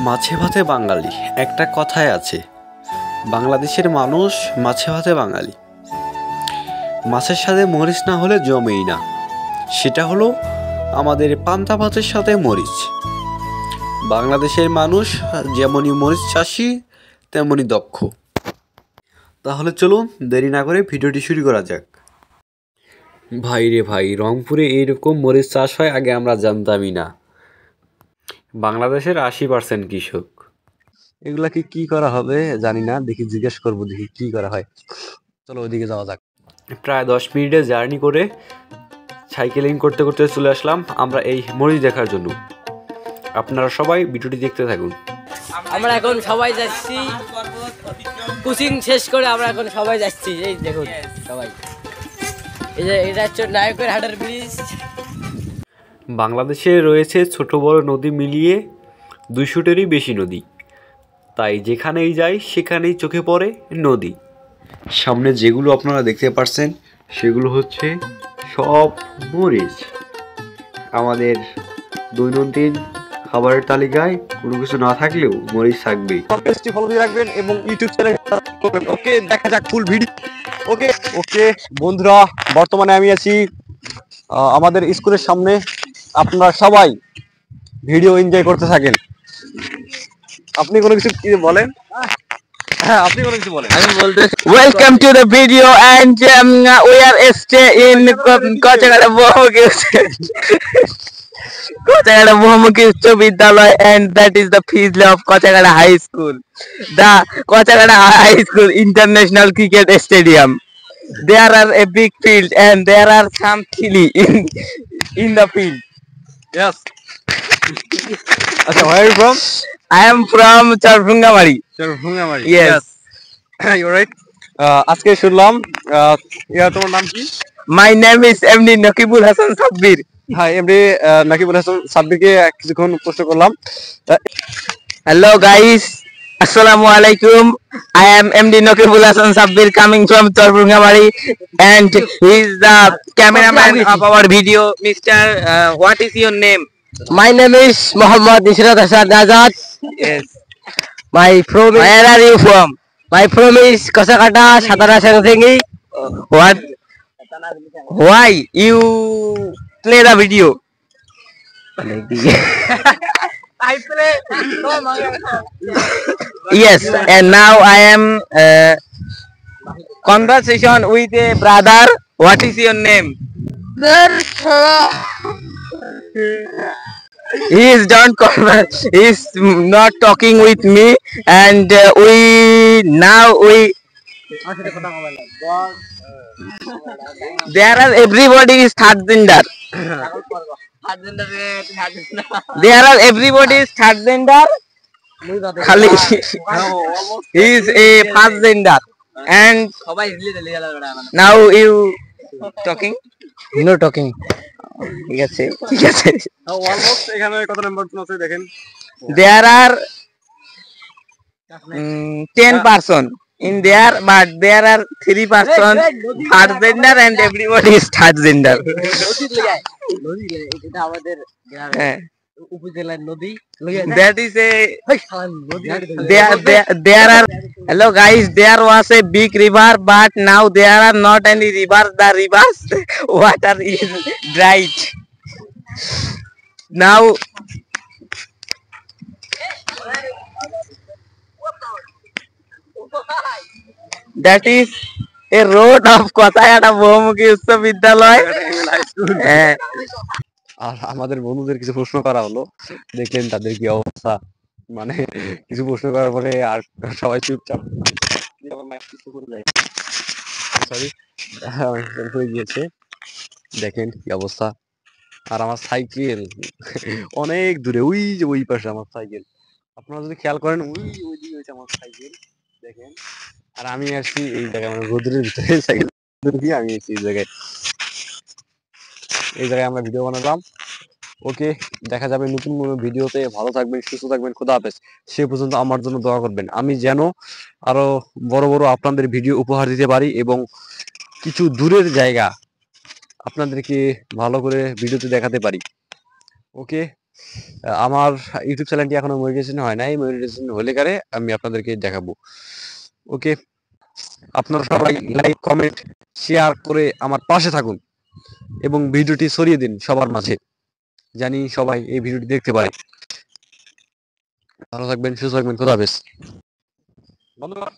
মাছে ভাতে বাঙালি একটা কথায় আছে, বাংলাদেশের মানুষ মাছে ভাতে বাঙালি। মাছের সাথে মরিচ না হলে জমেই না, সেটা হলো আমাদের পান্তা ভাতের সাথে মরিচ। বাংলাদেশের মানুষ যেমনই মরিচ চাষি তেমনই দক্ষ। তাহলে চলুন দেরি না করে ভিডিওটি শুরু করা যাক। ভাই রে ভাই, রংপুরে এইরকম মরিচ চাষ হয় আগে আমরা জানতামই না। বাংলাদেশের 80% কৃষক। এগুলা কি করা হবে জানি না, দেখি জিজ্ঞেস করবো, দেখি কি করা হয়। চলো ওইদিকে যাওয়া যাক। প্রায় 10 মিনিটের জার্নি করে সাইকেলিং করতে করতে চলে আসলাম আমরা এই মরিচ দেখার জন্য। আপনারা সবাই ভিডিওটি দেখতে থাকুন। আমরা এখন সবাই যাচ্ছি কোচিং শেষ করে, আমরা এখন সবাই যাচ্ছি। এই দেখুন সবাই, এই যে এটা হচ্ছে নায়কের হাটের ব্রিজ। বাংলাদেশে রয়েছে ছোট বড় নদী মিলিয়ে 200-টিরই বেশি নদী, তাই যেখানেই যাই সেখানেই চোখে পড়ে নদী। সামনে যেগুলো আপনারা দেখতে পাচ্ছেন সেগুলো হচ্ছে সব মরিচ। আমাদের দৈনন্দিন খাবারের তালিকায় কোনো কিছু না থাকলেও মরিচ থাকবেই। পেজটি ফলো দিয়ে রাখবেন এবং ইউটিউব চ্যানেল। ওকে, দেখা যাক ফুল ভিডিও। ওকে বন্ধুরা, বর্তমানে আমি আছি আমাদের স্কুলের সামনে। আপনারা সবাই ভিডিও এনজয় করতে থাকেন। আপনি কোনো কিছু কি বলেন? হ্যাঁ, আপনি কোনো কিছু বলেন। আমি বলতে Welcome to the video and we are stay in Kochagada Bohumuki Vidyalaya, and that is the field of Kochagada High School, the Kochagada High School International Cricket Stadium. There are a big field and there are some chili in the field. Yes. Okay, where are you from? I am from Charbungamari. Charbungamari. Yes. You're right. আজকে শুনলাম তোমার নাম কি? My name is MD Nakibul Hasan Sabbir. হ্যাঁ, MD নাকিবুল Hasan সাব্বিরকে কিছুক্ষণ প্রশ্ন করলাম। Hello guys, Assalamu alaikum. I am MD Nakibul Hasan Sabbir coming from Charbungamari, and he is the cameraman of our video. Mr. What is your name? My name is Muhammad Ishrat Hasan Azad. Yes. My from Where are you from? my from is Kosakata Satara Sangsengi. What? Why you play the video? I play. Yes, and now I am conversation with a brother. What is your name? He is don't converse. He is not talking with me, and we there are everybody is third gender. There are everybody is third gender. Khali he is a first gender, and now you talking. No talking. ঠিক আছে ঠিক আছে almost এখানে কত number আছে দেখেন। There are 10 person in there, but there are 3 person third gender and everybody is third gender. এটা আমাদের হ্যাঁ, উপজেলার নদী। that is a there are hello guys, there was a big river, but now there are not any rivers. The rivers water is dried now. That is a road of Kochagada Bohumuki Uচ্চ বিদ্যালয়। হ্যাঁ, আর আমাদের বন্ধুদের কিছু প্রশ্ন করা হলো, দেখলেন তাদের কি অবস্থা। মানে কিছু প্রশ্ন করার পরে আর সবাই চুপচাপ সরি হয়ে গিয়েছে। দেখেন কি অবস্থা। আর আমার সাইকেল অনেক দূরে, ওই যে ওই পাশে আমার সাইকেল। আপনারা যদি খেয়াল করেন ওই দিকে হচ্ছে আমার সাইকেল, দেখেন। আর আমি আসছি এই জায়গায়, মানে রোদ্রের ভিতরে সাইকেল দিয়ে আমি আসছি এই জায়গায়। এই জায়গায় আমরা ভিডিও বানালাম। ওকে, দেখা যাবে নতুন কোনো ভিডিওতে। ভালো থাকবেন, সুস্থ থাকবেন, খোদা হাফেজ। সে পর্যন্ত আমার জন্য দোয়া করবেন, আমি যেন আরো বড় বড় আপনাদের ভিডিও উপহার দিতে পারি এবং কিছু দূরের জায়গা আপনাদেরকে ভালো করে ভিডিওতে দেখাতে পারি। ওকে, আমার ইউটিউব চ্যানেলটি এখনো মনিটাইজেশন হয় নাই, মনিটাইজেশন হলে কারে আমি আপনাদেরকে দেখাবো। ওকে, আপনারা সবাই লাইক, কমেন্ট, শেয়ার করে আমার পাশে থাকুন এবং ভিডিওটি ছড়িয়ে দিন সবার মাঝে, জানি সবাই এই ভিডিওটি দেখতে পারে। ভালো থাকবেন, সুস্থ থাকবেন, খোদা হাফেজ বন্ধুরা।